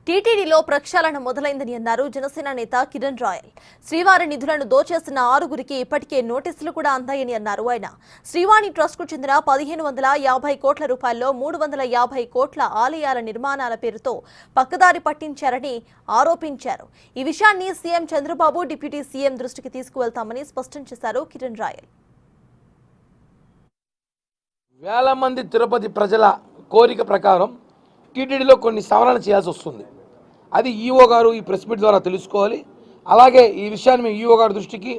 టీటీడీలో ప్రక్షాళన మొదలైందని అన్నారు జనసేన నేత కిరణ్ రాయల్. శ్రీవారి నిధులను దోచేసిన 6గురికి ఇప్పటికే నోటీసులు కూడా అందాయని అన్నారు ఆయన. శ్రీవాణి ట్రస్ట్కు చెందిన 1550 కోట్ల రూపాయల్లో 350 కోట్ల ఆలయాల నిర్మాణాల పేరుతో పక్కదారి పట్టించారని ఆరోపించారు. ఈ విషయాన్ని సీఎం చంద్రబాబు డిప్యూటీ సీఎం దృష్టికి తీసుకువెళ్తామని స్పష్టం చేశారు కిరణ్ రాయల్. వేల మంది తిరుపతి ప్రజల కోరిక ప్రకారం టీటీడీలో కొన్ని సవరణ చేయాల్సి వస్తుంది. అది ఈఓ గారు ఈ ప్రెస్ మీట్ ద్వారా తెలుసుకోవాలి. అలాగే ఈ విషయాన్ని మేము ఈఓ గారి దృష్టికి,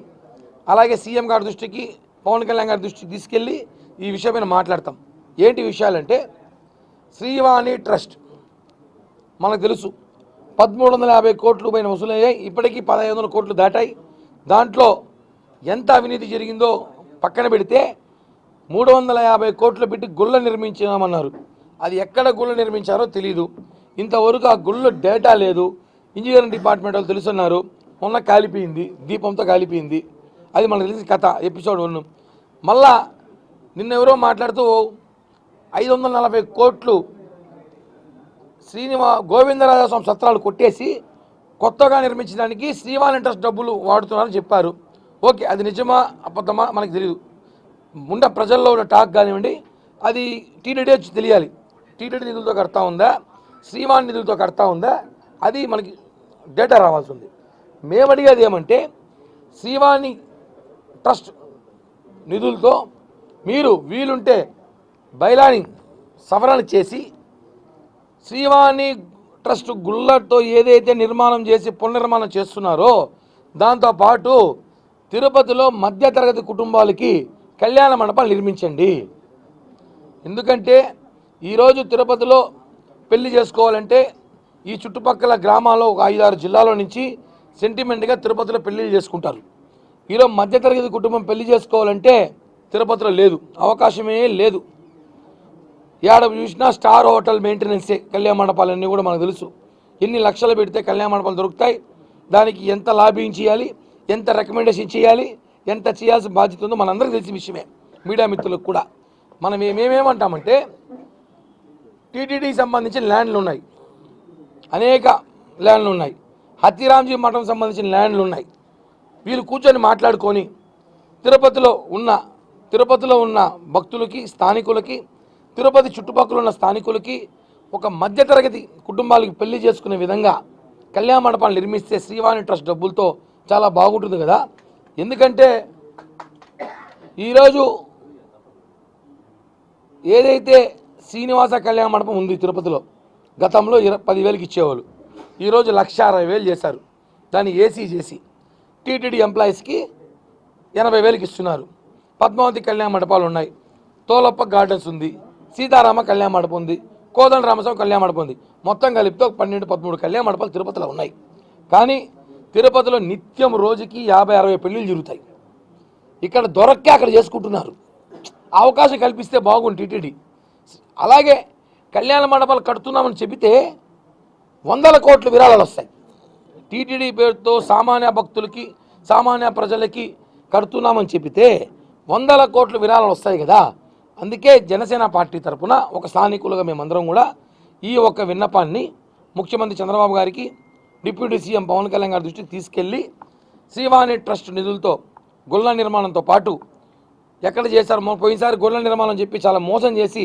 అలాగే సీఎం గారి దృష్టికి, పవన్ కళ్యాణ్ గారి దృష్టికి తీసుకెళ్ళి ఈ విషయం మీద మాట్లాడతాం. ఏంటి విషయాలంటే, శ్రీవాణి ట్రస్ట్ మనకు తెలుసు 1350 కోట్లు పైన వసూలయ్యాయి. ఇప్పటికీ 1500 కోట్లు దాటాయి. దాంట్లో ఎంత అవినీతి జరిగిందో పక్కన పెడితే 350 కోట్లు పెట్టి గుళ్ళ నిర్మించామన్నారు. అది ఎక్కడ గుళ్ళ నిర్మించారో తెలీదు. ఇంతవరకు ఆ గుళ్ళ డేటా లేదు. ఇంజనీరింగ్ డిపార్ట్మెంట్ వాళ్ళు తెలుసున్నారు. మొన్న కాలిపోయింది, దీపంతో కాలిపోయింది. అది మనకు తెలిసిన కథ, ఎపిసోడ్ 1. మళ్ళా నిన్న ఎవరో మాట్లాడుతూ 540 కోట్లు గోవిందరాజస్వామి సత్రాలు కొట్టేసి కొత్తగా నిర్మించడానికి శ్రీవాణి ట్రస్ట్ డబ్బులు వాడుతున్నారని చెప్పారు. ఓకే, అది నిజమా అబద్ధమా మనకు తెలియదు. ముండ ప్రజల్లో ఉన్న టాక్ కానివ్వండి, అది టీటీడీ వచ్చి తెలియాలి. టీటీడీ నిధులతో కడతా ఉందా, శ్రీవాణి నిధులతో కడతా ఉందా, అది మనకి డేటా రావాల్సి ఉంది. మేము అడిగేది ఏమంటే, శ్రీవాణి ట్రస్ట్ నిధులతో మీరు వీలుంటే బైలాని సవరణ చేసి శ్రీవాణి ట్రస్ట్ గుళ్ళతో ఏదైతే నిర్మాణం చేసి పునర్నిర్మాణం చేస్తున్నారో దాంతోపాటు తిరుపతిలో మధ్యతరగతి కుటుంబాలకి కళ్యాణ మండపాలు నిర్మించండి. ఎందుకంటే ఈరోజు తిరుపతిలో పెళ్లి చేసుకోవాలంటే ఈ చుట్టుపక్కల గ్రామాల్లో ఒక 5-6 జిల్లాల నుంచి సెంటిమెంట్గా తిరుపతిలో పెళ్లిళ్ళు చేసుకుంటారు. ఈరోజు మధ్యతరగతి కుటుంబం పెళ్లి చేసుకోవాలంటే తిరుపతిలో లేదు, అవకాశమే లేదు. ఏడ చూసినా స్టార్ హోటల్ మెయింటెనెన్సే కళ్యాణ మండపాలన్నీ కూడా మనకు తెలుసు. ఎన్ని లక్షలు పెడితే కళ్యాణ మండపాలు దొరుకుతాయి, దానికి ఎంత లాబింగ్ చేయాలి, ఎంత రికమెండేషన్ చేయాలి, ఎంత చేయాల్సిన బాధ్యత ఉందో మనందరికీ తెలిసిన విషయమే, మీడియా మిత్రులకు కూడా. మనం మేమేమంటామంటే, టీటీడీకి సంబంధించిన ల్యాండ్లు ఉన్నాయి, అనేక ల్యాండ్లు ఉన్నాయి, హత్తిరాంజీ మఠం సంబంధించిన ల్యాండ్లు ఉన్నాయి. వీళ్ళు కూర్చొని మాట్లాడుకొని తిరుపతిలో ఉన్న భక్తులకి, స్థానికులకి, తిరుపతి చుట్టుపక్కల ఉన్న స్థానికులకి, ఒక మధ్యతరగతి కుటుంబాలకి పెళ్లి చేసుకునే విధంగా కళ్యాణ మండపాలు నిర్మిస్తే శ్రీవాణి ట్రస్ట్ డబ్బులతో చాలా బాగుంటుంది కదా. ఎందుకంటే ఈరోజు ఏదైతే శ్రీనివాస కళ్యాణ మండపం ఉంది తిరుపతిలో, గతంలో 10,000కి ఇచ్చేవాళ్ళు, ఈరోజు 1,60,000 చేశారు. దాన్ని ఏసీ చేసి టీటీడీ ఎంప్లాయీస్కి 80,000కి ఇస్తున్నారు. పద్మావతి కళ్యాణ మండపాలు ఉన్నాయి, తోలప్ప గార్డెన్స్ ఉంది, సీతారామ కళ్యాణ మండపం ఉంది, కోదండ రామస్వామి కళ్యాణ మండపం ఉంది. మొత్తం కలిపితే 12-13 కళ్యాణ మండపాలు తిరుపతిలో ఉన్నాయి. కానీ తిరుపతిలో నిత్యం రోజుకి 50-60 పెళ్ళిళ్ళు జరుగుతాయి. ఇక్కడ దొరక్కే అక్కడ చేసుకుంటున్నారు. అవకాశం కల్పిస్తే బాగుంది టీటీడీ. అలాగే కళ్యాణ మండపాలు కడుతున్నామని చెబితే 100 కోట్ల విరాళాలు వస్తాయి. టీటీడీ పేరుతో సామాన్య భక్తులకి, సామాన్య ప్రజలకి కడుతున్నామని చెబితే 100 కోట్ల విరాళాలు వస్తాయి కదా. అందుకే జనసేన పార్టీ తరఫున ఒక స్థానికులుగా మేమందరం కూడా ఈ ఒక్క విన్నపాన్ని ముఖ్యమంత్రి చంద్రబాబు గారికి, డిప్యూటీ సీఎం పవన్ కళ్యాణ్ గారి దృష్టికి తీసుకెళ్ళి శ్రీవాణి ట్రస్ట్ నిధులతో గుళ్ళ నిర్మాణంతో పాటు ఎక్కడ చేశారు, పోయినసారి గుళ్ళ నిర్మాణం చెప్పి చాలా మోసం చేసి